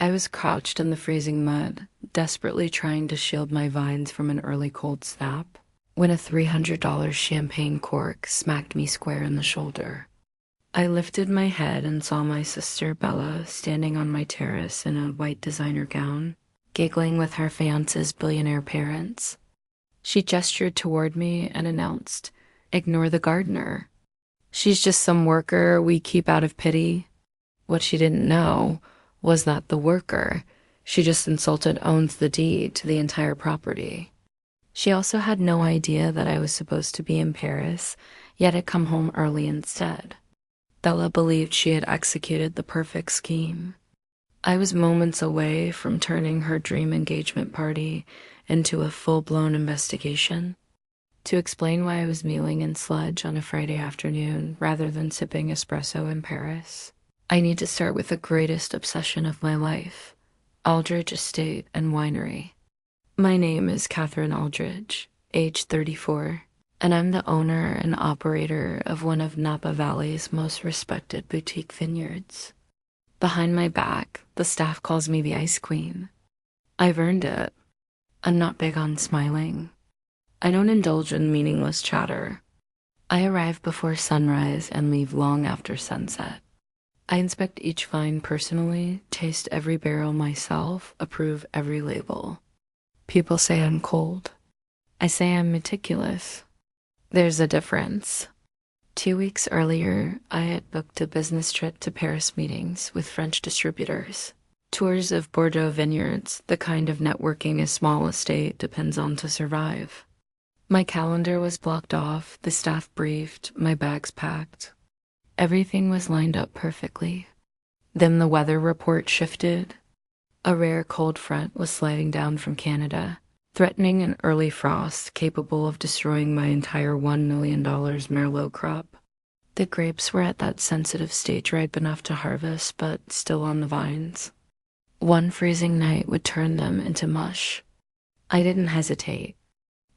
I was crouched in the freezing mud, desperately trying to shield my vines from an early cold snap, when a $300 champagne cork smacked me square in the shoulder. I lifted my head and saw my sister Bella standing on my terrace in a white designer gown, giggling with her fiance's billionaire parents. She gestured toward me and announced, "Ignore the gardener. She's just some worker we keep out of pity." What she didn't know was that the worker she just insulted owns the deed to the entire property. She also had no idea that I was supposed to be in Paris, yet had come home early instead. Bella believed she had executed the perfect scheme. I was moments away from turning her dream engagement party into a full-blown investigation. To explain why I was mewing in sludge on a Friday afternoon rather than sipping espresso in Paris, I need to start with the greatest obsession of my life, Aldridge Estate and Winery. My name is Catherine Aldridge, age 34, and I'm the owner and operator of one of Napa Valley's most respected boutique vineyards. Behind my back, the staff calls me the Ice Queen. I've earned it. I'm not big on smiling. I don't indulge in meaningless chatter. I arrive before sunrise and leave long after sunset. I inspect each vine personally, taste every barrel myself, approve every label. People say I'm cold. I say I'm meticulous. There's a difference. 2 weeks earlier, I had booked a business trip to Paris meetings with French distributors. Tours of Bordeaux vineyards, the kind of networking a small estate depends on to survive. My calendar was blocked off, the staff briefed, my bags packed. Everything was lined up perfectly. Then the weather report shifted. A rare cold front was sliding down from Canada, threatening an early frost capable of destroying my entire $1 million Merlot crop. The grapes were at that sensitive stage ripe enough to harvest, but still on the vines. One freezing night would turn them into mush. I didn't hesitate.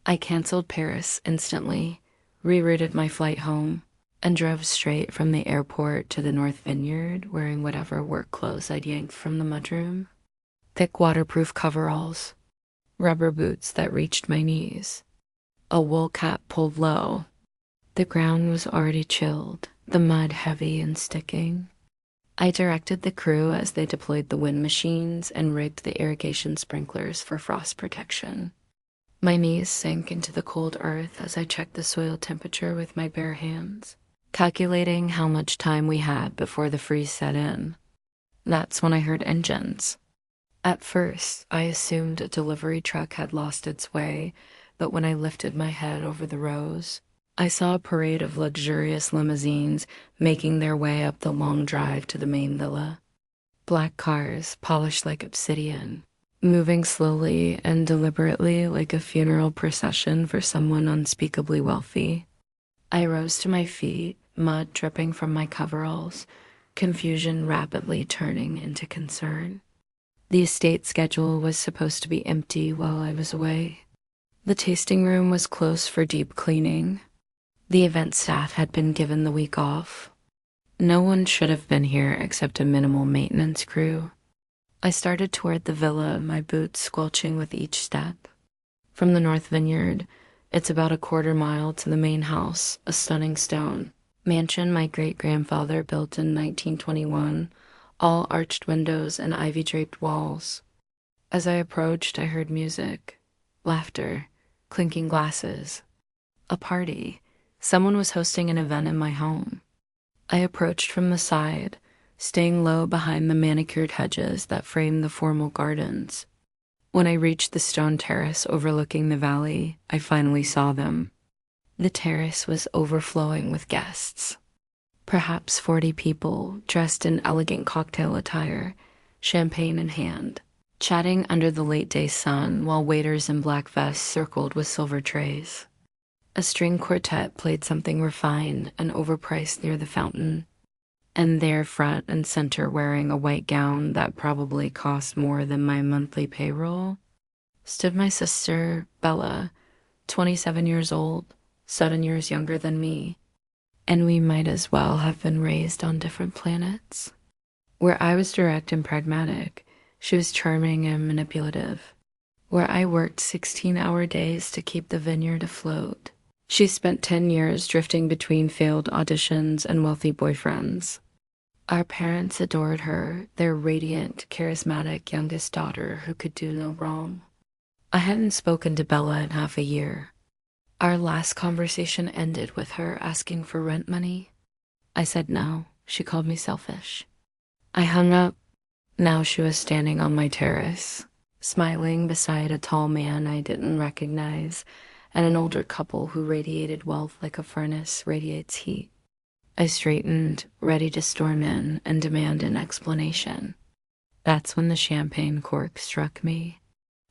I canceled Paris instantly, rerouted my flight home, and drove straight from the airport to the North Vineyard, wearing whatever work clothes I'd yanked from the mudroom. Thick waterproof coveralls, rubber boots that reached my knees, a wool cap pulled low. The ground was already chilled, the mud heavy and sticking. I directed the crew as they deployed the wind machines and rigged the irrigation sprinklers for frost protection. My knees sank into the cold earth as I checked the soil temperature with my bare hands, calculating how much time we had before the freeze set in. That's when I heard engines. At first, I assumed a delivery truck had lost its way, but when I lifted my head over the rows, I saw a parade of luxurious limousines making their way up the long drive to the main villa. Black cars, polished like obsidian, moving slowly and deliberately like a funeral procession for someone unspeakably wealthy. I rose to my feet, mud dripping from my coveralls, confusion rapidly turning into concern. The estate schedule was supposed to be empty while I was away. The tasting room was closed for deep cleaning. The event staff had been given the week off. No one should have been here except a minimal maintenance crew. I started toward the villa, my boots squelching with each step. From the North Vineyard, it's about a quarter mile to the main house, a stunning stone mansion my great-grandfather built in 1921, all arched windows and ivy-draped walls. As I approached, I heard music, laughter, clinking glasses. A party. Someone was hosting an event in my home. I approached from the side, staying low behind the manicured hedges that framed the formal gardens. When I reached the stone terrace overlooking the valley, I finally saw them. The terrace was overflowing with guests. Perhaps 40 people, dressed in elegant cocktail attire, champagne in hand, chatting under the late-day sun while waiters in black vests circled with silver trays. A string quartet played something refined and overpriced near the fountain, and there front and center wearing a white gown that probably cost more than my monthly payroll, stood my sister, Bella, 27 years old, 7 years younger than me, and we might as well have been raised on different planets. Where I was direct and pragmatic, She was charming and manipulative. Where I worked 16-hour days to keep the vineyard afloat, she spent 10 years drifting between failed auditions and wealthy boyfriends. Our parents adored her, their radiant, charismatic youngest daughter who could do no wrong. I hadn't spoken to Bella in half a year. Our last conversation ended with her asking for rent money. I said no. She called me selfish. I hung up. Now she was standing on my terrace, smiling beside a tall man I didn't recognize and an older couple who radiated wealth like a furnace radiates heat. I straightened, ready to storm in and demand an explanation. That's when the champagne cork struck me.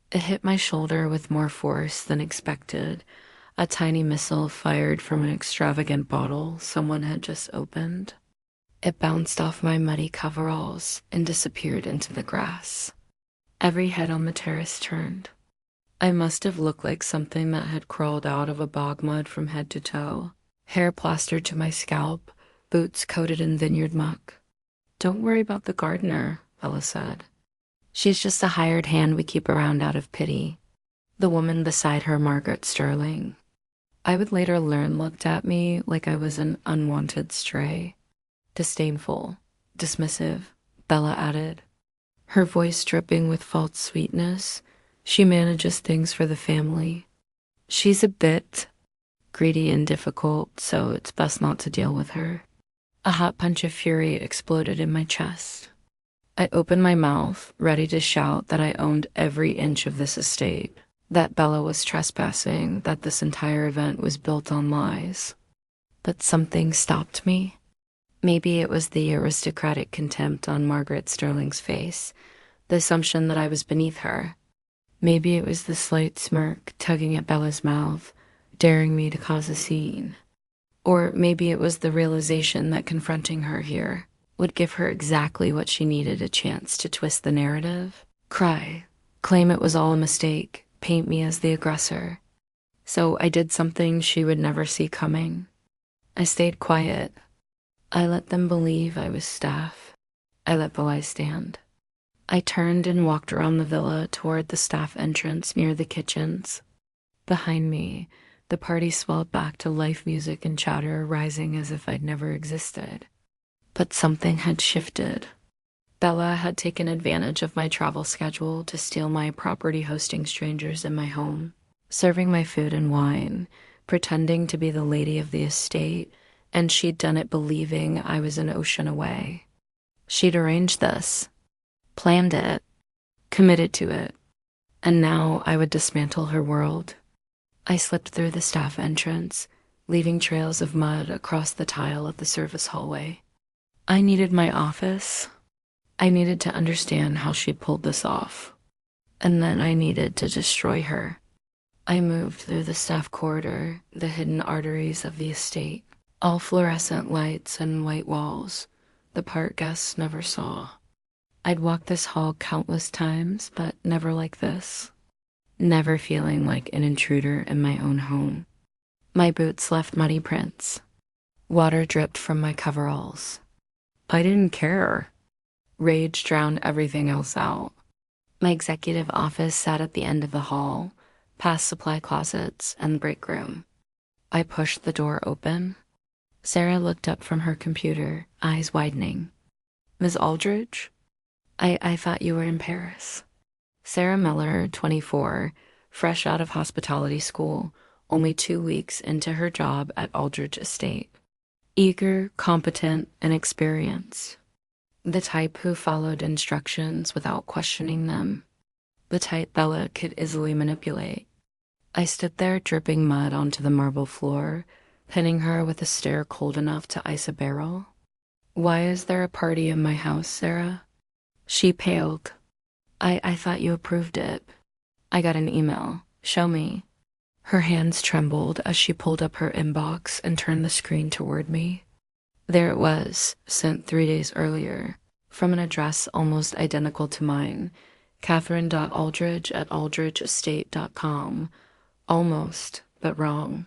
It hit my shoulder with more force than expected, a tiny missile fired from an extravagant bottle someone had just opened. It bounced off my muddy coveralls and disappeared into the grass. Every head on the terrace turned. I must have looked like something that had crawled out of a bog mud from head to toe, hair plastered to my scalp, boots coated in vineyard muck. Don't worry about the gardener, Bella said. She's just a hired hand we keep around out of pity. The woman beside her, Margaret Sterling, I would later learn, looked at me like I was an unwanted stray. Disdainful, dismissive, Bella added, her voice dripping with false sweetness. She manages things for the family. She's a bit greedy and difficult, so it's best not to deal with her. A hot punch of fury exploded in my chest. I opened my mouth, ready to shout that I owned every inch of this estate, that Bella was trespassing, that this entire event was built on lies. But something stopped me. Maybe it was the aristocratic contempt on Margaret Sterling's face, the assumption that I was beneath her. Maybe it was the slight smirk tugging at Bella's mouth, daring me to cause a scene. Or maybe it was the realization that confronting her here would give her exactly what she needed, a chance to twist the narrative, cry, claim it was all a mistake, paint me as the aggressor. So I did something she would never see coming. I stayed quiet. I let them believe I was staff. I let Bella stand. I turned and walked around the villa toward the staff entrance near the kitchens. Behind me, the party swelled back to live music and chatter rising as if I'd never existed. But something had shifted. Bella had taken advantage of my travel schedule to steal my property hosting strangers in my home, serving my food and wine, pretending to be the lady of the estate, and she'd done it believing I was an ocean away. She'd arranged this, planned it, committed to it, and now I would dismantle her world. I slipped through the staff entrance, leaving trails of mud across the tile of the service hallway. I needed my office. I needed to understand how she pulled this off. And then I needed to destroy her. I moved through the staff corridor, the hidden arteries of the estate, all fluorescent lights and white walls, the part guests never saw. I'd walked this hall countless times, but never like this. Never feeling like an intruder in my own home. My boots left muddy prints. Water dripped from my coveralls. I didn't care. Rage drowned everything else out. My executive office sat at the end of the hall, past supply closets and the break room. I pushed the door open. Sarah looked up from her computer, eyes widening. Ms. Aldridge? I thought you were in Paris. Sarah Miller, 24, fresh out of hospitality school, only 2 weeks into her job at Aldridge Estate. Eager, competent, and experienced. The type who followed instructions without questioning them. The type Bella could easily manipulate. I stood there dripping mud onto the marble floor, pinning her with a stare cold enough to ice a barrel. Why is there a party in my house, Sarah? She paled. I thought you approved it. I got an email. Show me. Her hands trembled as she pulled up her inbox and turned the screen toward me. There it was, sent 3 days earlier, from an address almost identical to mine, Catherine.aldridge@aldridgeestate.com. Almost, but wrong.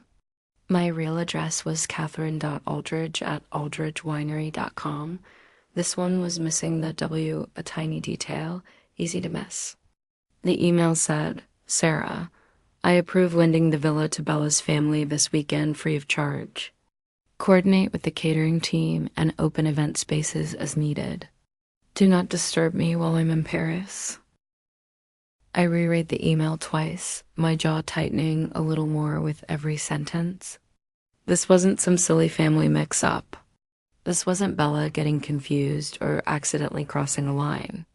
My real address was Catherine.aldridge@aldridgewinery.com. This one was missing the W, a tiny detail, easy to miss. The email said, Sarah, I approve lending the villa to Bella's family this weekend free of charge. Coordinate with the catering team and open event spaces as needed. Do not disturb me while I'm in Paris. I reread the email twice, my jaw tightening a little more with every sentence. This wasn't some silly family mix-up. This wasn't Bella getting confused or accidentally crossing a line.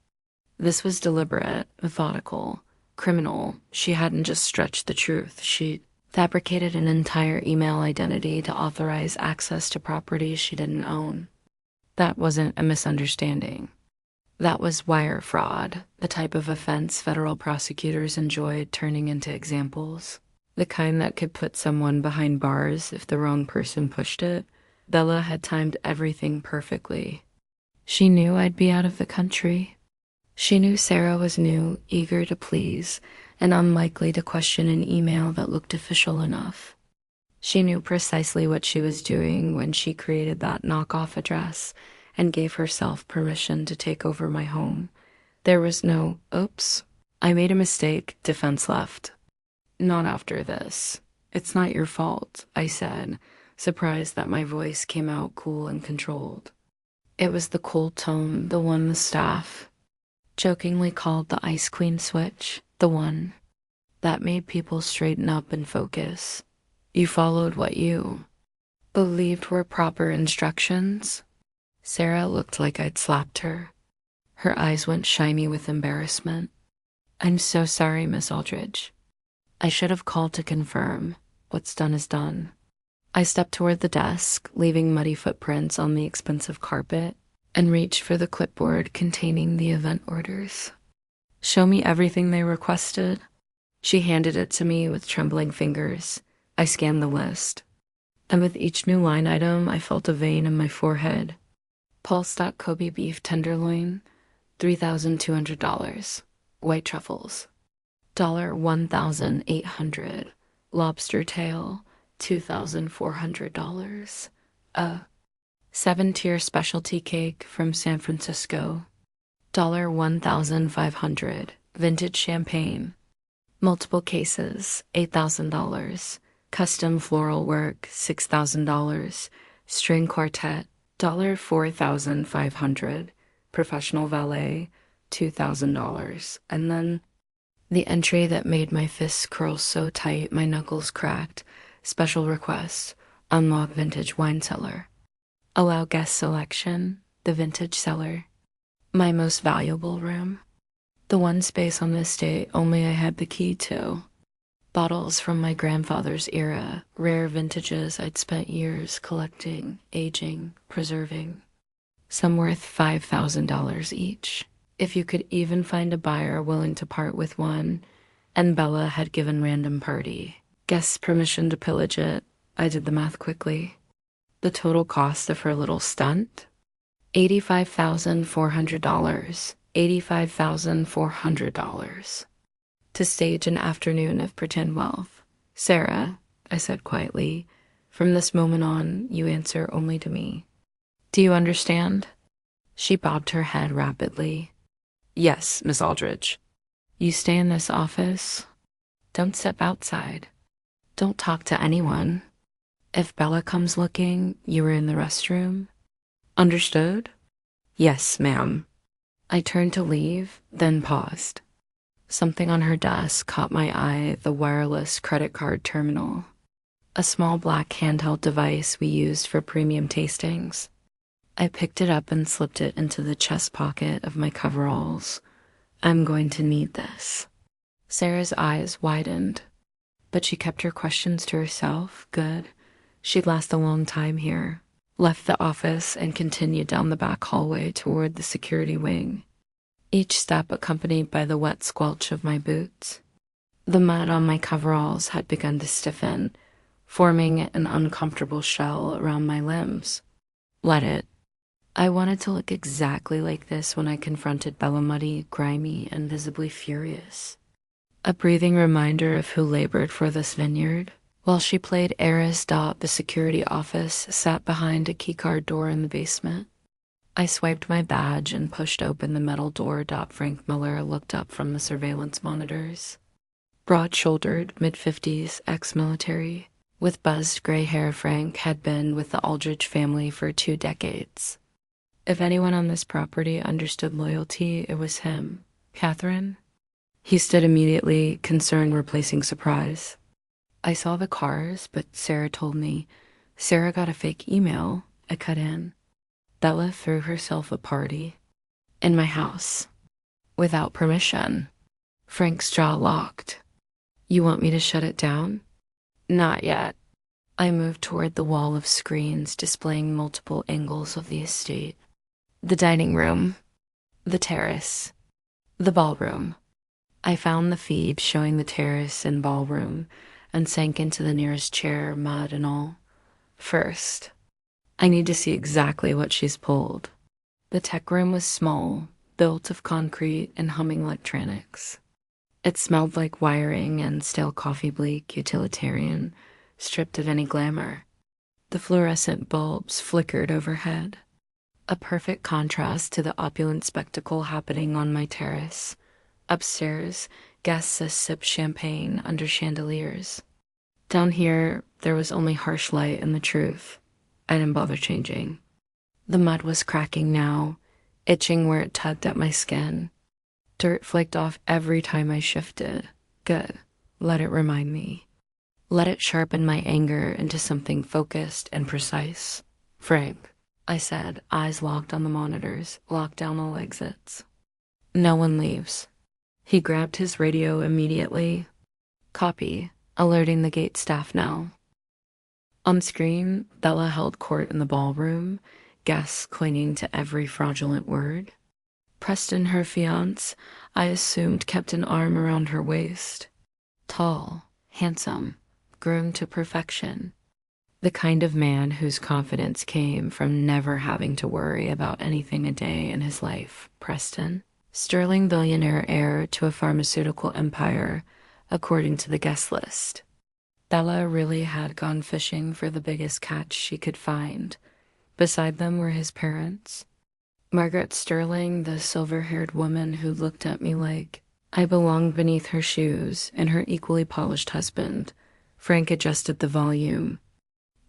This was deliberate, methodical, criminal. She hadn't just stretched the truth. She fabricated an entire email identity to authorize access to properties she didn't own. That wasn't a misunderstanding. That was wire fraud, the type of offense federal prosecutors enjoyed turning into examples. The kind that could put someone behind bars if the wrong person pushed it. Bella had timed everything perfectly. She knew I'd be out of the country. She knew Sarah was new, eager to please, and unlikely to question an email that looked official enough. She knew precisely what she was doing when she created that knockoff address and gave herself permission to take over my home. There was no, oops, I made a mistake, defense left. Not after this. It's not your fault, I said, surprised that my voice came out cool and controlled. It was the cold tone, the one the staff jokingly called the Ice Queen switch, the one that made people straighten up and focus. You followed what you believed were proper instructions. Sarah looked like I'd slapped her. Her eyes went shiny with embarrassment. I'm so sorry, Miss Aldridge. I should have called to confirm. What's done is done. I stepped toward the desk, leaving muddy footprints on the expensive carpet, and reached for the clipboard containing the event orders. Show me everything they requested. She handed it to me with trembling fingers. I scanned the list, and with each new line item, I felt a vein in my forehead. Pulse Kobe beef tenderloin, $3,200. White truffles, $1,800. Lobster tail, $2,400. A 7-tier specialty cake from San Francisco, $1,500. Vintage champagne, multiple cases, $8,000. Custom floral work, $6,000. String quartet, $4,500. Professional valet, $2,000. And then the entry that made my fists curl so tight my knuckles cracked. Special request, unlock vintage wine cellar. Allow guest selection, the vintage cellar. My most valuable room. The one space on this estate only I had the key to. Bottles from my grandfather's era, rare vintages I'd spent years collecting, aging, preserving. Some worth $5,000 each. If you could even find a buyer willing to part with one, and Bella had given random party. Guests permission to pillage it. I did the math quickly. The total cost of her little stunt? $85,400. $85,400. To stage an afternoon of pretend wealth. Sarah, I said quietly, from this moment on, you answer only to me. Do you understand? She bobbed her head rapidly. Yes, Miss Aldridge. You stay in this office. Don't step outside. Don't talk to anyone. If Bella comes looking, you were in the restroom. Understood? Yes, ma'am. I turned to leave, then paused. Something on her desk caught my eye, the wireless credit card terminal. A small black handheld device we used for premium tastings. I picked it up and slipped it into the chest pocket of my coveralls. I'm going to need this. Sarah's eyes widened, but she kept her questions to herself. Good. She'd last a long time here. Left the office and continued down the back hallway toward the security wing, each step accompanied by the wet squelch of my boots. The mud on my coveralls had begun to stiffen, forming an uncomfortable shell around my limbs. Let it. I wanted to look exactly like this when I confronted Bella, muddy, grimy, and visibly furious. A breathing reminder of who labored for this vineyard. While she played heiress, the security office sat behind a keycard door in the basement. I swiped my badge and pushed open the metal door. Frank Miller looked up from the surveillance monitors. Broad-shouldered, mid-50s, ex-military. With buzzed gray hair, Frank had been with the Aldrich family for 2 decades. If anyone on this property understood loyalty, it was him. Catherine? He stood immediately, concern replacing surprise. I saw the cars, but Sarah told me. Sarah got a fake email. I cut in. Bella threw herself a party. In my house. Without permission. Frank's jaw locked. You want me to shut it down? Not yet. I moved toward the wall of screens displaying multiple angles of the estate. The dining room. The terrace. The ballroom. I found the feed showing the terrace and ballroom and sank into the nearest chair, mud and all. First, I need to see exactly what she's pulled. The tech room was small, built of concrete and humming electronics. It smelled like wiring and stale coffee, bleak, utilitarian, stripped of any glamour. The fluorescent bulbs flickered overhead, a perfect contrast to the opulent spectacle happening on my terrace. Upstairs, guests sipped champagne under chandeliers. Down here, there was only harsh light and the truth. I didn't bother changing. The mud was cracking now, itching where it tugged at my skin. Dirt flaked off every time I shifted. Good. Let it remind me. Let it sharpen my anger into something focused and precise. Frank, I said, eyes locked on the monitors, locked down all exits. No one leaves. He grabbed his radio immediately. Copy, alerting the gate staff now. On screen, Bella held court in the ballroom, guests clinging to every fraudulent word. Preston, her fiancé, I assumed kept an arm around her waist. Tall, handsome, groomed to perfection. The kind of man whose confidence came from never having to worry about anything a day in his life. Preston, sterling billionaire heir to a pharmaceutical empire, according to the guest list. Bella really had gone fishing for the biggest catch she could find. Beside them were his parents. Margaret Sterling, the silver-haired woman who looked at me like I belonged beneath her shoes, and her equally polished husband. Frank adjusted the volume,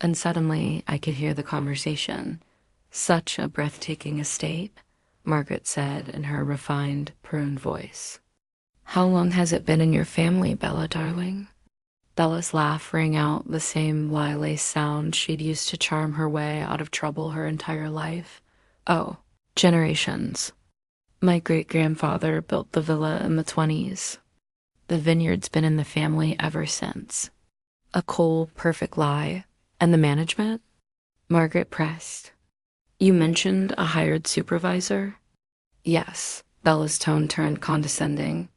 and suddenly I could hear the conversation. Such a breathtaking estate, Margaret said in her refined, pruned voice. How long has it been in your family, Bella, darling? Bella's laugh rang out, the same lie-lace sound she'd used to charm her way out of trouble her entire life. Oh, generations. My great-grandfather built the villa in the 20s. The vineyard's been in the family ever since. A cold, perfect lie. And the management? Margaret pressed. You mentioned a hired supervisor? Yes. Bella's tone turned condescending.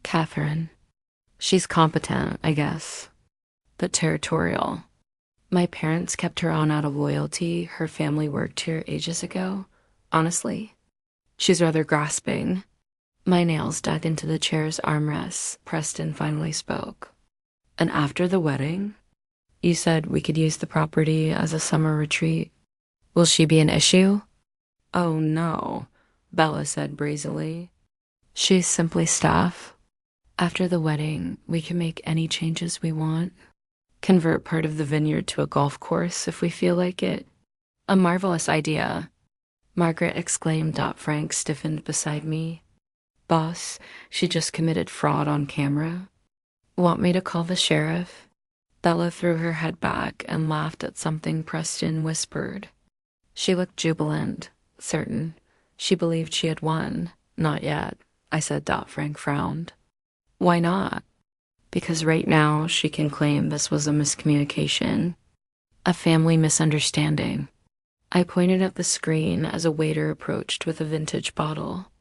Catherine. She's competent, I guess, but territorial. My parents kept her on out of loyalty. Her family worked here ages ago. Honestly, she's rather grasping. My nails dug into the chair's armrests. Preston finally spoke. And after the wedding, you said we could use the property as a summer retreat. Will she be an issue? Oh, no, Bella said breezily. She's simply staff. After the wedding, we can make any changes we want. Convert part of the vineyard to a golf course if we feel like it. A marvelous idea, Margaret exclaimed. Frank stiffened beside me. Boss, she just committed fraud on camera. Want me to call the sheriff? Bella threw her head back and laughed at something Preston whispered. She looked jubilant, certain. She believed she had won. Not yet, I said. Frank frowned. Why not? Because right now she can claim this was a miscommunication, a family misunderstanding. I pointed at the screen as a waiter approached with a vintage bottle.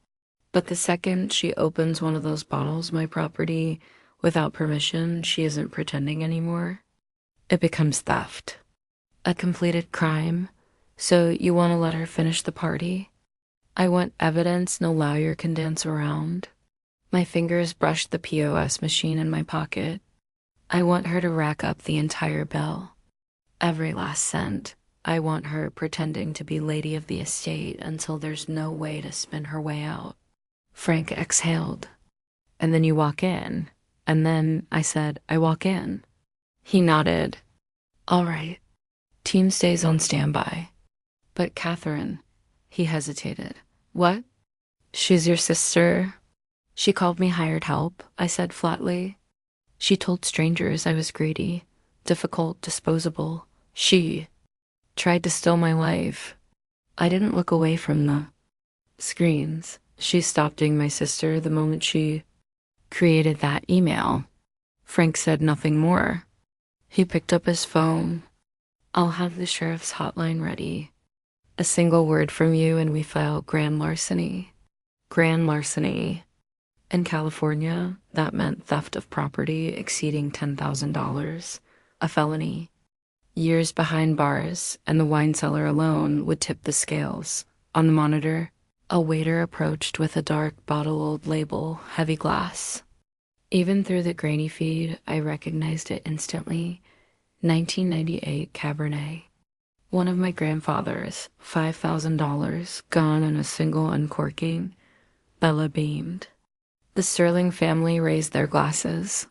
But the second she opens one of those bottles, my property, without permission, she isn't pretending anymore. It becomes theft. A completed crime. So you want to let her finish the party? I want evidence no lawyer can dance around. My fingers brushed the POS machine in my pocket. I want her to rack up the entire bill. Every last cent. I want her pretending to be lady of the estate until there's no way to spin her way out. Frank exhaled. And then you walk in. And then I said, I walk in. He nodded. All right. Team stays on standby. But Catherine, he hesitated. What? She's your sister? She called me hired help, I said flatly. She told strangers I was greedy, difficult, disposable. She tried to steal my life. I didn't look away from the screens. She stopped being my sister the moment she created that email. Frank said nothing more. He picked up his phone. I'll have the sheriff's hotline ready. A single word from you and we file grand larceny. Grand larceny. In California, that meant theft of property exceeding $10,000, a felony. Years behind bars, and the wine cellar alone would tip the scales. On the monitor, a waiter approached with a dark bottle-old label, heavy glass. Even through the grainy feed, I recognized it instantly. 1998 Cabernet. One of my grandfather's, $5,000, gone in a single uncorking. Bella beamed. The Sterling family raised their glasses.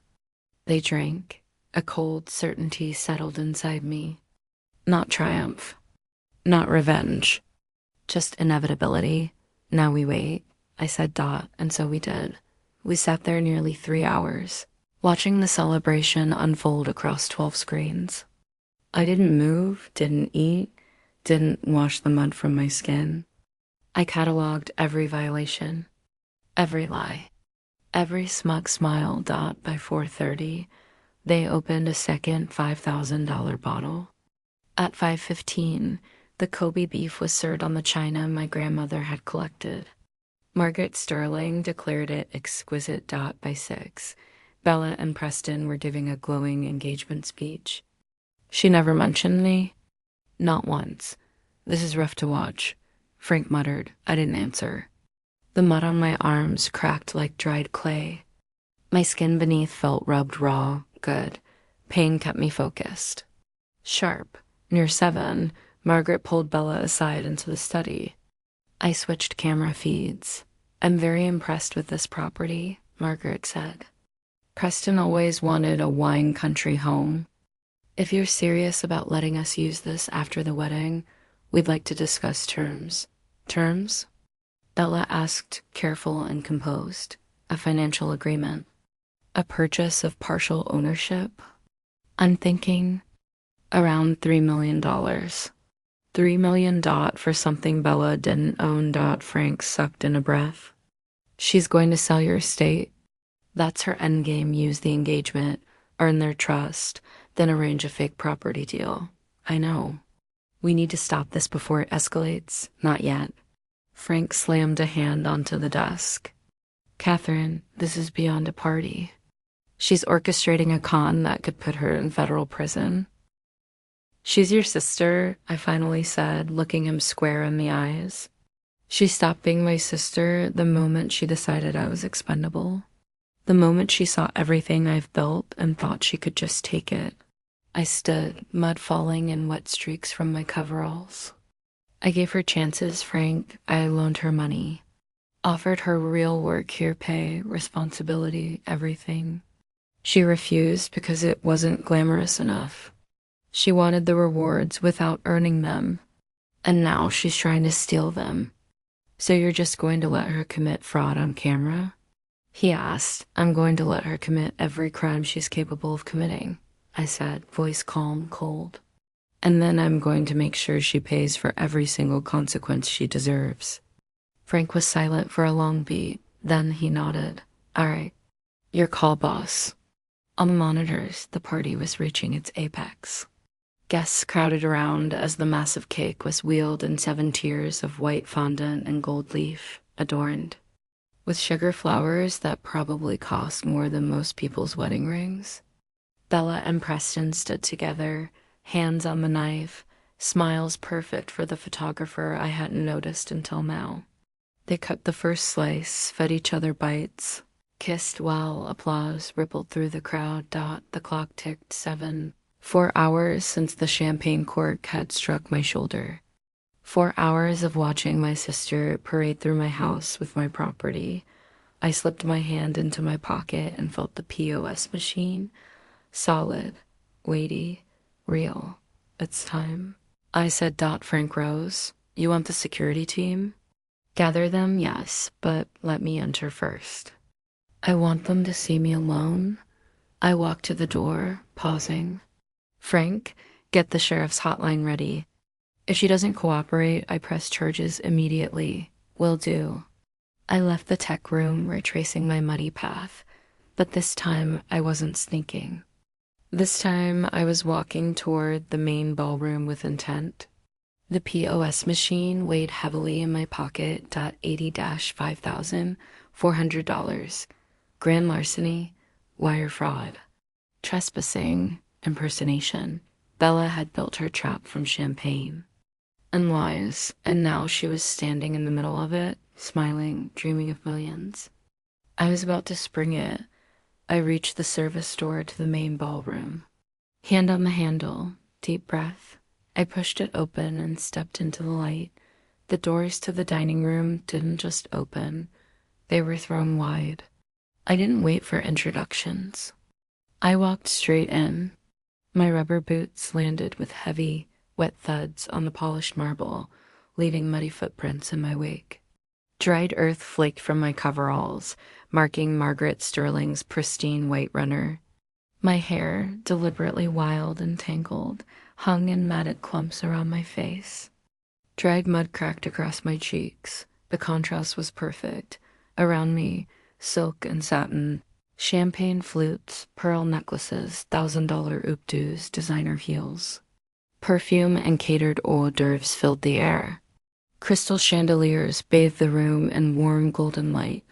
They drank. A cold certainty settled inside me. Not triumph. Not revenge. Just inevitability. Now we wait. I said dot, and so we did. We sat there nearly 3 hours, watching the celebration unfold across 12 screens. I didn't move, didn't eat, didn't wash the mud from my skin. I cataloged every violation, every lie, every smug smile. Dot, by 4:30, they opened a second $5,000 bottle. At 5:15, the Kobe beef was served on the china my grandmother had collected. Margaret Sterling declared it exquisite. Dot, by 6, Bella and Preston were giving a glowing engagement speech. She never mentioned me. Not once. This is rough to watch, Frank muttered. I didn't answer. The mud on my arms cracked like dried clay. My skin beneath felt rubbed raw, good. Pain kept me focused. Sharp. Near 7, Margaret pulled Bella aside into the study. I switched camera feeds. I'm very impressed with this property, Margaret said. Preston always wanted a wine country home. If you're serious about letting us use this after the wedding, we'd like to discuss terms. Terms? Bella asked, careful and composed. A financial agreement. A purchase of partial ownership. I'm thinking around $3 million. $3 million dot for something Bella didn't own. Dot, Frank sucked in a breath. She's going to sell your estate. That's her endgame. Use the engagement, earn their trust, then arrange a fake property deal. I know. We need to stop this before it escalates. Not yet. Frank slammed a hand onto the desk. Catherine, this is beyond a party. She's orchestrating a con that could put her in federal prison. She's your sister, I finally said, looking him square in the eyes. She stopped being my sister the moment she decided I was expendable. The moment she saw everything I've built and thought she could just take it. I stood, mud falling in wet streaks from my coveralls. I gave her chances, Frank. I loaned her money. Offered her real work here, pay, responsibility, everything. She refused because it wasn't glamorous enough. She wanted the rewards without earning them. And now she's trying to steal them. So you're just going to let her commit fraud on camera? He asked. I'm going to let her commit every crime she's capable of committing, I said, voice calm, cold. And then I'm going to make sure she pays for every single consequence she deserves. Frank was silent for a long beat. Then he nodded. All right. Your call, boss. On the monitors, the party was reaching its apex. Guests crowded around as the massive cake was wheeled in 7 tiers of white fondant and gold leaf, adorned with sugar flowers that probably cost more than most people's wedding rings. Bella and Preston stood together, hands on the knife, smiles perfect for the photographer I hadn't noticed until now. They cut the first slice, fed each other bites, kissed while applause rippled through the crowd. The clock ticked 7, 4 hours since the champagne cork had struck my shoulder. 4 hours of watching my sister parade through my house with my property. I slipped my hand into my pocket and felt the POS machine. Solid, weighty, real. It's time. I said, Frank Rose, you want the security team? Gather them, yes, but let me enter first. I want them to see me alone. I walked to the door, pausing. Frank, get the sheriff's hotline ready. If she doesn't cooperate, I press charges immediately. Will do. I left the tech room, retracing my muddy path, but this time I wasn't sneaking. This time I was walking toward the main ballroom with intent. The POS machine weighed heavily in my pocket. $80,500, grand larceny, wire fraud, trespassing, impersonation. Bella had built her trap from champagne and lies, and now she was standing in the middle of it, smiling, dreaming of millions. I was about to spring it. I reached the service door to the main ballroom. Hand on the handle, deep breath. I pushed it open and stepped into the light. The doors to the dining room didn't just open, they were thrown wide. I didn't wait for introductions. I walked straight in. My rubber boots landed with heavy, wet thuds on the polished marble, leaving muddy footprints in my wake. Dried earth flaked from my coveralls, marking Margaret Sterling's pristine white runner. My hair, deliberately wild and tangled, hung in matted clumps around my face. Dried mud cracked across my cheeks. The contrast was perfect. Around me, silk and satin, champagne flutes, pearl necklaces, $1,000 updos, designer heels. Perfume and catered hors d'oeuvres filled the air. Crystal chandeliers bathed the room in warm golden light.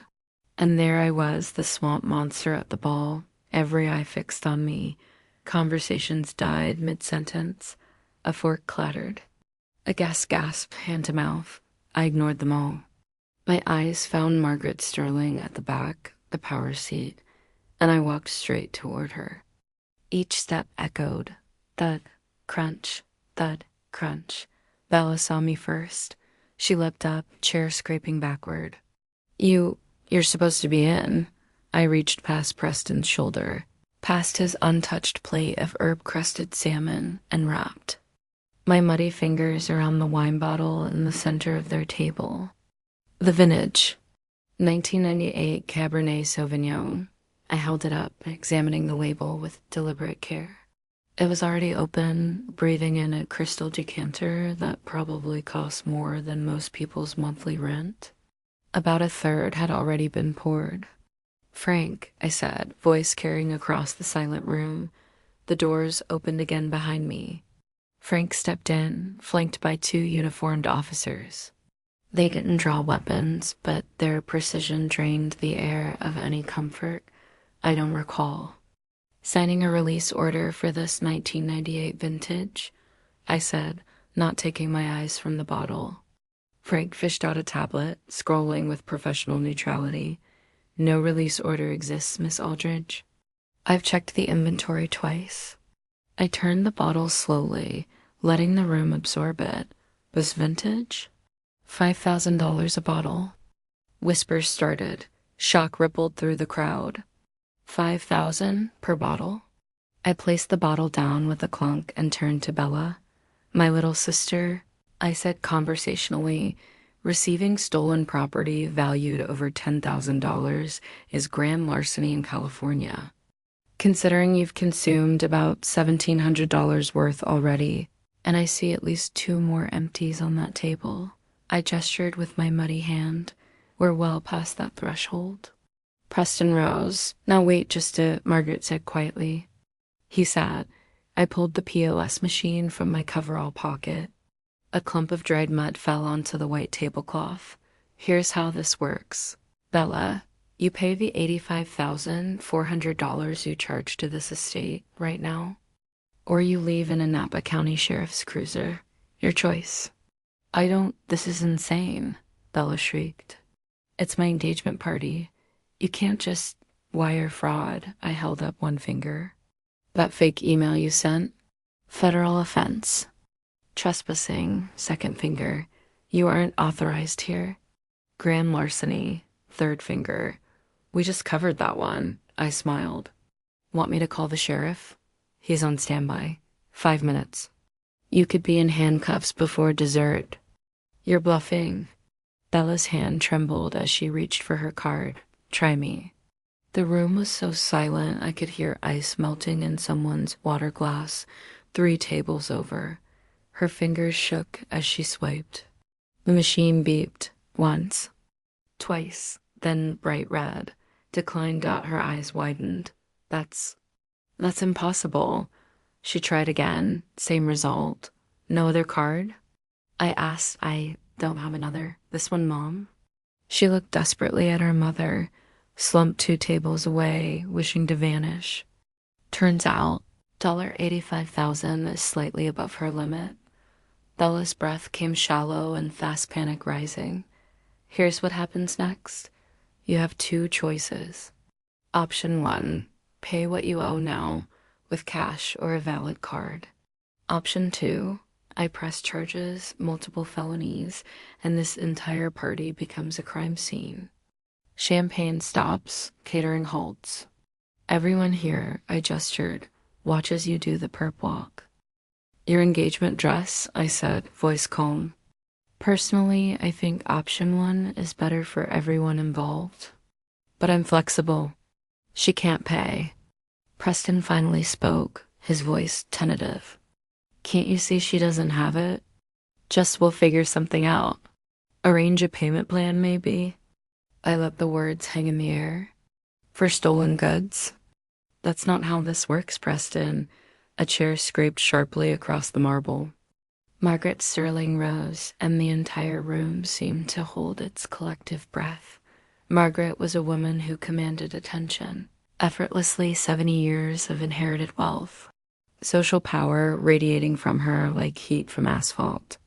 And there I was, the swamp monster at the ball, every eye fixed on me. Conversations died mid-sentence. A fork clattered. A guest gasped hand to mouth. I ignored them all. My eyes found Margaret Sterling at the back, the power seat, and I walked straight toward her. Each step echoed. Thud, crunch, thud, crunch. Bella saw me first. She leapt up, chair scraping backward. You're supposed to be in. I reached past Preston's shoulder, past his untouched plate of herb-crusted salmon, and rapped. My muddy fingers around the wine bottle in the center of their table. The vintage, 1998 Cabernet Sauvignon. I held it up, examining the label with deliberate care. It was already open, breathing in a crystal decanter that probably cost more than most people's monthly rent. About a third had already been poured. Frank, I said, voice carrying across the silent room. The doors opened again behind me. Frank stepped in, flanked by 2 uniformed officers. They didn't draw weapons, but their precision drained the air of any comfort I don't recall. Signing a release order for this 1998 vintage, I said, not taking my eyes from the bottle. Frank fished out a tablet, scrolling with professional neutrality. No release order exists, Miss Aldridge. I've checked the inventory twice. I turned the bottle slowly, letting the room absorb it. Was vintage? $5,000 a bottle. Whispers started. Shock rippled through the crowd. $5,000 per bottle? I placed the bottle down with a clunk and turned to Bella. My little sister, I said conversationally, receiving stolen property valued over $10,000 is grand larceny in California. Considering you've consumed about $1,700 worth already, and I see at least 2 more empties on that table. I gestured with my muddy hand. We're well past that threshold. Preston rose. Now wait just a, Margaret said quietly. He sat. I pulled the POS machine from my coverall pocket. A clump of dried mud fell onto the white tablecloth. Here's how this works. Bella, you pay the $85,400 you charge to this estate right now, or you leave in a Napa County Sheriff's cruiser. Your choice. This is insane, Bella shrieked. It's my engagement party. You can't just wire fraud. I held up one finger. That fake email you sent, Federal offense. Trespassing, second finger. You aren't authorized here. Grand larceny, third finger. We just covered that one. I smiled. Want me to call the sheriff? He's on standby. 5 minutes. You could be in handcuffs before dessert. You're bluffing. Bella's hand trembled as she reached for her card. Try me. The room was so silent I could hear ice melting in someone's water glass 3 tables over. Her fingers shook as she swiped. The machine beeped once, twice, then bright red. Decline. Her eyes widened. That's impossible. She tried again. Same result. No other card? I asked. I don't have another. This one, Mom? She looked desperately at her mother, slumped 2 tables away, wishing to vanish. Turns out, $85,000 is slightly above her limit. Bella's breath came shallow and fast panic rising. Here's what happens next. You have 2 choices. Option 1, pay what you owe now with cash or a valid card. Option 2, I press charges, multiple felonies, and this entire party becomes a crime scene. Champagne stops, catering halts. Everyone here, I gestured, watches you do the perp walk. Your engagement dress, I said, voice calm. Personally, I think option 1 is better for everyone involved. But I'm flexible. She can't pay. Preston finally spoke, his voice tentative. Can't you see she doesn't have it? Just we'll figure something out. Arrange a payment plan, maybe? I let the words hang in the air. For stolen goods? That's not how this works, Preston. A chair scraped sharply across the marble. Margaret Sterling rose, and the entire room seemed to hold its collective breath. Margaret was a woman who commanded attention. Effortlessly 70 years of inherited wealth. Social power radiating from her like heat from asphalt.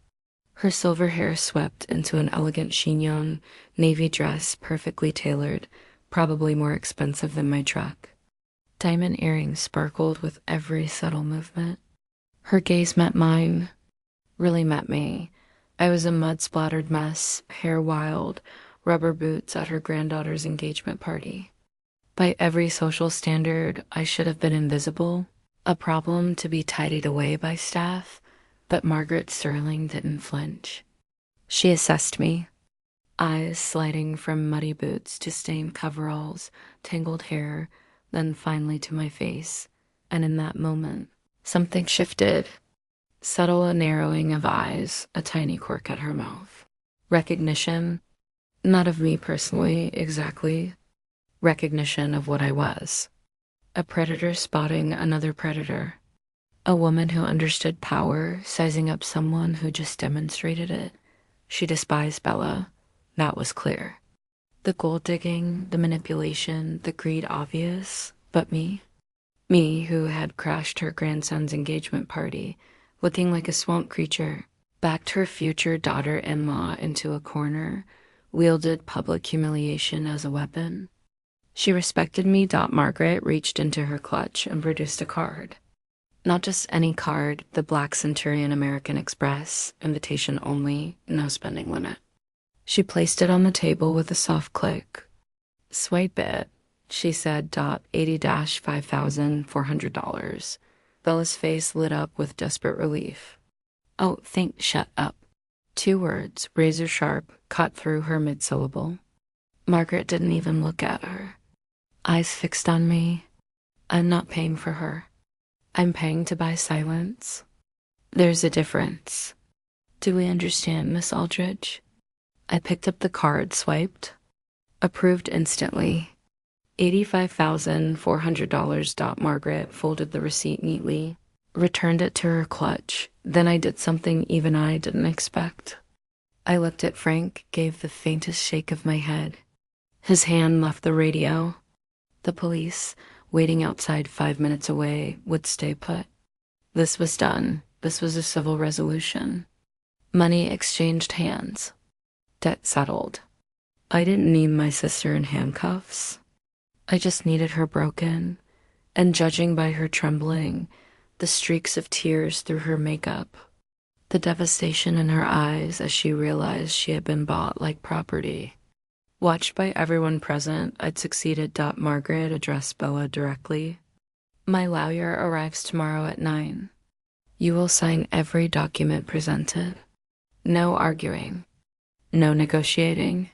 Her silver hair swept into an elegant chignon, navy dress perfectly tailored, probably more expensive than my truck. Diamond earrings sparkled with every subtle movement. Her gaze met mine, really met me. I was a mud-splattered mess, hair wild, rubber boots at her granddaughter's engagement party. By every social standard, I should have been invisible, a problem to be tidied away by staff, but Margaret Sterling didn't flinch. She assessed me, eyes sliding from muddy boots to stained coveralls, tangled hair, then finally to my face, and in that moment, something shifted. Subtle a narrowing of eyes, a tiny quirk at her mouth. Recognition, not of me personally, exactly. Recognition of what I was. A predator spotting another predator. A woman who understood power, sizing up someone who just demonstrated it. She despised Bella. That was clear. The gold digging, the manipulation, the greed obvious, but me? Me, who had crashed her grandson's engagement party, looking like a swamp creature, backed her future daughter-in-law into a corner, wielded public humiliation as a weapon. She respected me. Margaret reached into her clutch and produced a card. Not just any card, the Black Centurion American Express, invitation only, no spending limit. She placed it on the table with a soft click. Swipe it, she said. $80-$5,400. Bella's face lit up with desperate relief. Oh, shut up. 2 words, razor sharp, cut through her mid-syllable. Margaret didn't even look at her. Eyes fixed on me. I'm not paying for her. I'm paying to buy silence. There's a difference. Do we understand, Miss Aldridge? I picked up the card, swiped. Approved instantly. $85,400. Margaret folded the receipt neatly, returned it to her clutch. Then I did something even I didn't expect. I looked at Frank, gave the faintest shake of my head. His hand left the radio. The police, waiting outside 5 minutes away, would stay put. This was done. This was a civil resolution. Money exchanged hands. Debt settled. I didn't need my sister in handcuffs. I just needed her broken, and judging by her trembling, the streaks of tears through her makeup, the devastation in her eyes as she realized she had been bought like property. Watched by everyone present, I'd succeeded. Margaret addressed Bella directly. My lawyer arrives tomorrow at 9. You will sign every document presented. No arguing. No negotiating.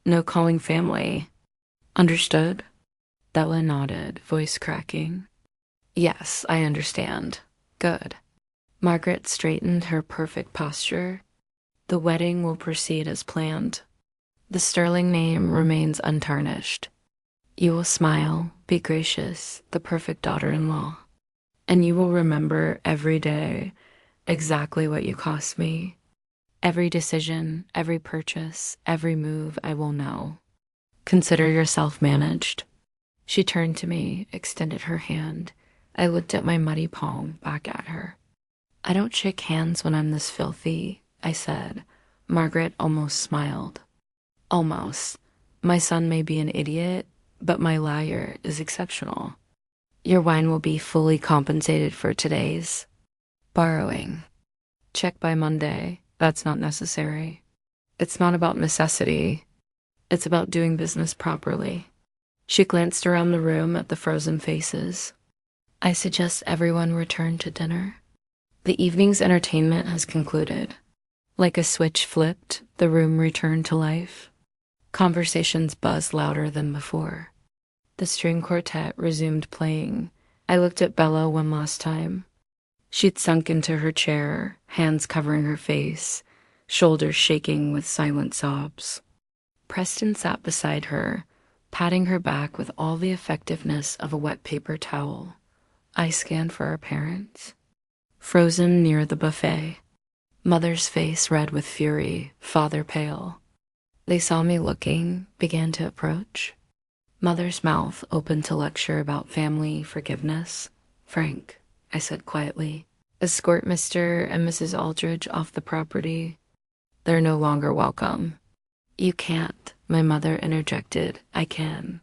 No calling family. Understood? Bella nodded, voice cracking. Yes, I understand. Good. Margaret straightened her perfect posture. The wedding will proceed as planned. The sterling name remains untarnished. You will smile, be gracious, the perfect daughter-in-law. And you will remember every day exactly what you cost me. Every decision, every purchase, every move I will know. Consider yourself managed. She turned to me, extended her hand. I looked at my muddy palm back at her. I don't shake hands when I'm this filthy, I said. Margaret almost smiled. Almost. My son may be an idiot, but my lawyer is exceptional. Your wine will be fully compensated for today's borrowing. Check by Monday. That's not necessary. It's not about necessity. It's about doing business properly. She glanced around the room at the frozen faces. I suggest everyone return to dinner. The evening's entertainment has concluded. Like a switch flipped, the room returned to life. Conversations buzzed louder than before. The string quartet resumed playing. I looked at Bella one last time. She'd sunk into her chair, hands covering her face, shoulders shaking with silent sobs. Preston sat beside her, patting her back with all the effectiveness of a wet paper towel. I scanned for our parents. Frozen near the buffet. Mother's face red with fury, father pale. They saw me looking, began to approach. Mother's mouth opened to lecture about family forgiveness. Frank, I said quietly, escort Mr. and Mrs. Aldridge off the property. They're no longer welcome. You can't, my mother interjected. I can.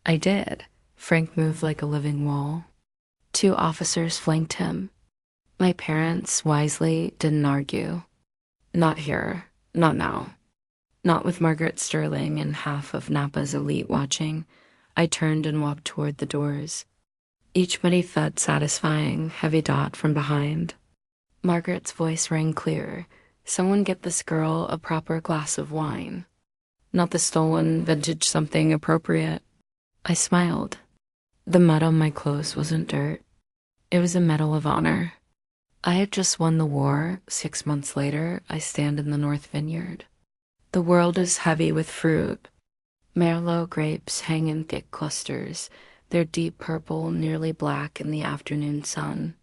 I did. Frank moved like a living wall. 2 officers flanked him. My parents, wisely, didn't argue. Not here. Not now. Not with Margaret Sterling and half of Napa's elite watching. I turned and walked toward the doors. Each muddy thud satisfying, heavy dot from behind. Margaret's voice rang clear. Someone get this girl a proper glass of wine. Not the stolen vintage something appropriate. I smiled. The mud on my clothes wasn't dirt. It was a medal of honor. I had just won the war. 6 months later, I stand in the North Vineyard. The world is heavy with fruit. Merlot grapes hang in thick clusters, their deep purple nearly black in the afternoon sun.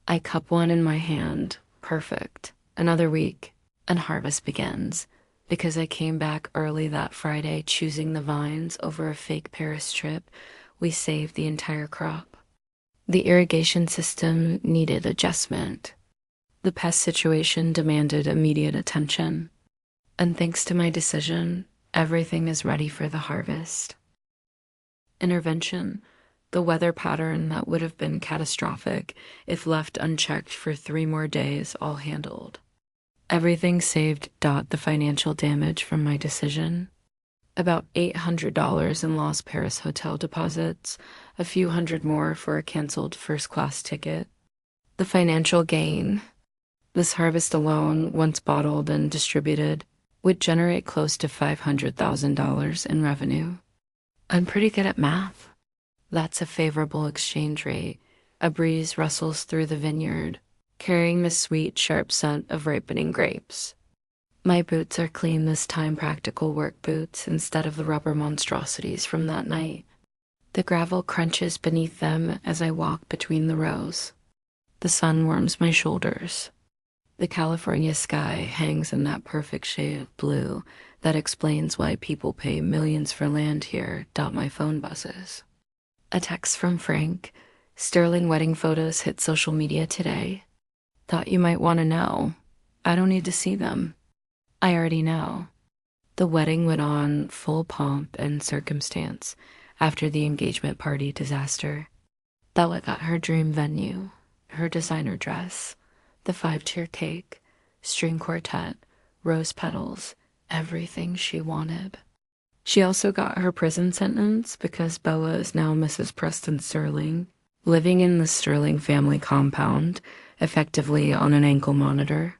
I cup one in my hand. Perfect. Another week, and harvest begins, because I came back early that Friday choosing the vines over a fake Paris trip. We saved the entire crop. The irrigation system needed adjustment. The pest situation demanded immediate attention. And thanks to my decision, everything is ready for the harvest. Intervention, the weather pattern that would have been catastrophic if left unchecked for 3 more days, all handled. Everything saved. The financial damage from my decision. About $800 in lost Paris hotel deposits, a few hundred more for a canceled first-class ticket. The financial gain. This harvest alone, once bottled and distributed, would generate close to $500,000 in revenue. I'm pretty good at math. That's a favorable exchange rate. A breeze rustles through the vineyard, carrying the sweet, sharp scent of ripening grapes. My boots are clean this time, practical work boots instead of the rubber monstrosities from that night. The gravel crunches beneath them as I walk between the rows. The sun warms my shoulders. The California sky hangs in that perfect shade of blue that explains why people pay millions for land here. My phone buzzes. A text from Frank. Sterling wedding photos hit social media today. Thought you might want to know. I don't need to see them. I already know. The wedding went on full pomp and circumstance after the engagement party disaster. Bella got her dream venue. her designer dress, the 5-tier cake, string quartet, rose petals, everything she wanted. She also got her prison sentence because Bella is now Mrs. Preston Sterling, living in the Sterling family compound, effectively on an ankle monitor.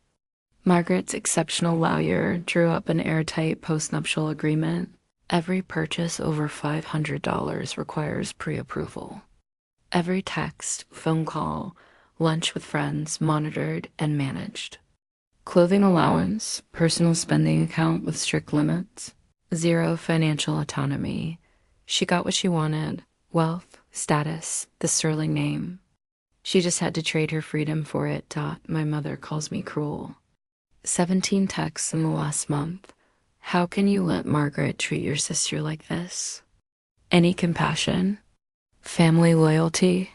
Margaret's exceptional lawyer drew up an airtight postnuptial agreement. Every purchase over $500 requires pre-approval. Every text, phone call, lunch with friends monitored and managed. Clothing allowance, personal spending account with strict limits, zero financial autonomy. She got what she wanted: wealth, status, the Sterling name. She just had to trade her freedom for it. My mother calls me cruel. 17 texts in the last month. How can you let Margaret treat your sister like this? Any compassion? Family loyalty?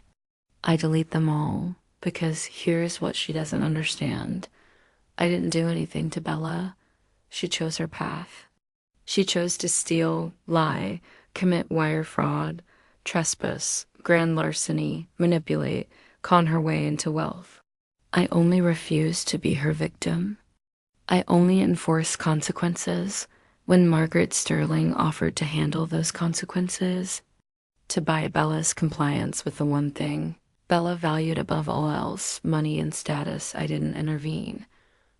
I delete them all because here's what she doesn't understand. I didn't do anything to Bella. She chose her path. She chose to steal, lie, commit wire fraud, trespass, grand larceny, manipulate, con her way into wealth. I only refuse to be her victim. I only enforce consequences when Margaret Sterling offered to handle those consequences, to buy Bella's compliance with the one thing Bella valued above all else, money and status. I didn't intervene.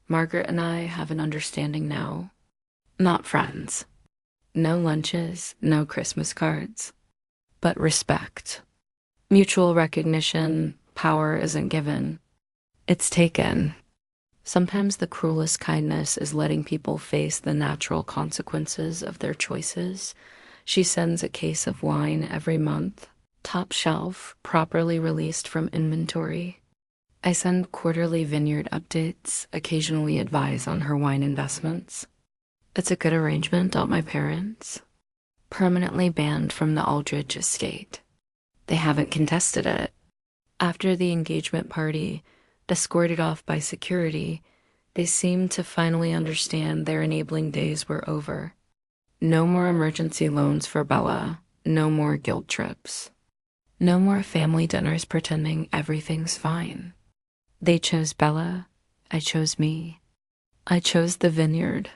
Margaret and I have an understanding now. Not friends. No lunches, no Christmas cards. But respect. Mutual recognition. Power isn't given. It's taken. Sometimes the cruelest kindness is letting people face the natural consequences of their choices. She sends a case of wine every month, top shelf, properly released from inventory. I send quarterly vineyard updates, occasionally advise on her wine investments. It's a good arrangement. My parents, permanently banned from the Aldridge estate. They haven't contested it. After the engagement party, escorted off by security, they seemed to finally understand their enabling days were over. No more emergency loans for Bella. No more guilt trips. No more family dinners pretending everything's fine. They chose Bella. I chose me. I chose the vineyard.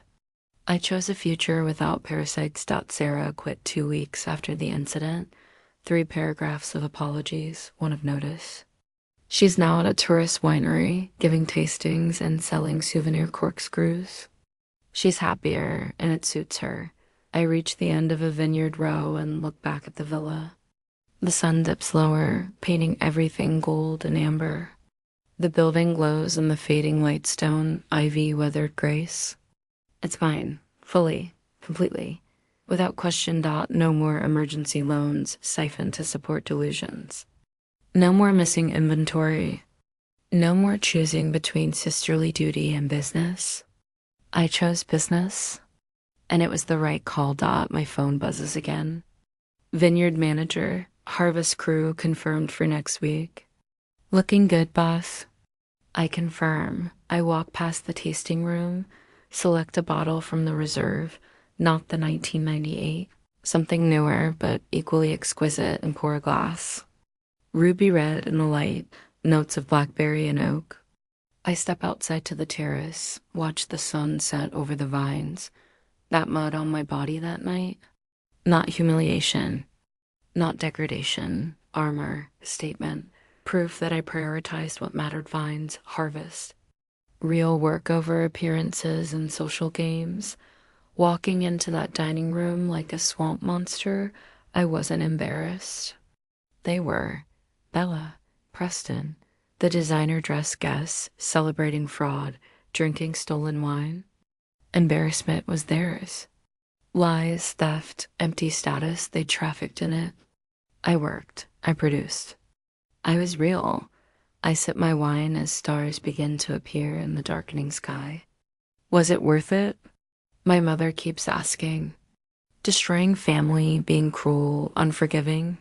I chose a future without parasites. Sarah quit 2 weeks after the incident. 3 paragraphs of apologies, 1 of notice. She's now at a tourist winery, giving tastings and selling souvenir corkscrews. She's happier, and it suits her. I reach the end of a vineyard row and look back at the villa. The sun dips lower, painting everything gold and amber. The building glows in the fading light stone, ivy-weathered grace. It's mine, fully, completely, without question. No more emergency loans siphoned to support delusions. No more missing inventory. No more choosing between sisterly duty and business. I chose business, and it was the right call. My phone buzzes again. Vineyard manager, harvest crew confirmed for next week. Looking good, boss. I confirm. I walk past the tasting room, select a bottle from the reserve, not the 1998. Something newer, but equally exquisite, and pour a glass. Ruby red in the light, notes of blackberry and oak. I step outside to the terrace, watch the sun set over the vines. That mud on my body that night? Not humiliation, not degradation, armor, statement, proof that I prioritized what mattered. Vines, harvest. Real work over appearances and social games. Walking into that dining room like a swamp monster, I wasn't embarrassed. They were. Bella, Preston, the designer dress guests, celebrating fraud, drinking stolen wine. Embarrassment was theirs. Lies, theft, empty status, they trafficked in it. I worked. I produced. I was real. I sipped my wine as stars begin to appear in the darkening sky. Was it worth it? My mother keeps asking. Destroying family, being cruel, unforgiving.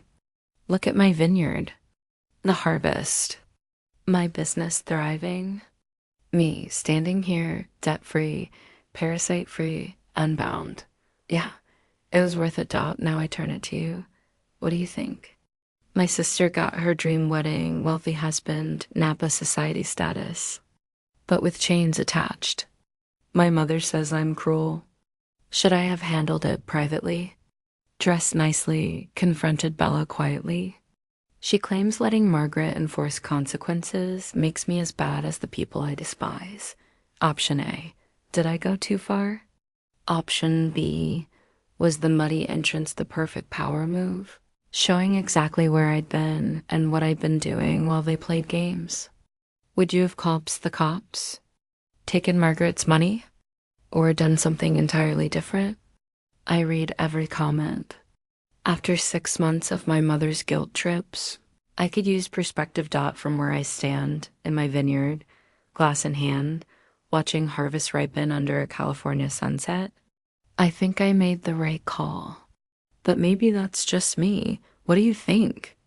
Look at my vineyard. The harvest. My business thriving. Me standing here, debt-free, parasite-free, unbound. Yeah, it was worth it. Now I turn it to you. What do you think? My sister got her dream wedding, wealthy husband, Napa society status, but with chains attached. My mother says I'm cruel. Should I have handled it privately? Dressed nicely, confronted Bella quietly? She claims letting Margaret enforce consequences makes me as bad as the people I despise. Option A, did I go too far? Option B, was the muddy entrance the perfect power move? Showing exactly where I'd been and what I'd been doing while they played games. Would you have cops the cops? Taken Margaret's money? Or done something entirely different? I read every comment. After 6 months of my mother's guilt trips, I could use perspective dot from where I stand in my vineyard, glass in hand, watching harvest ripen under a California sunset. I think I made the right call. But maybe that's just me. What do you think?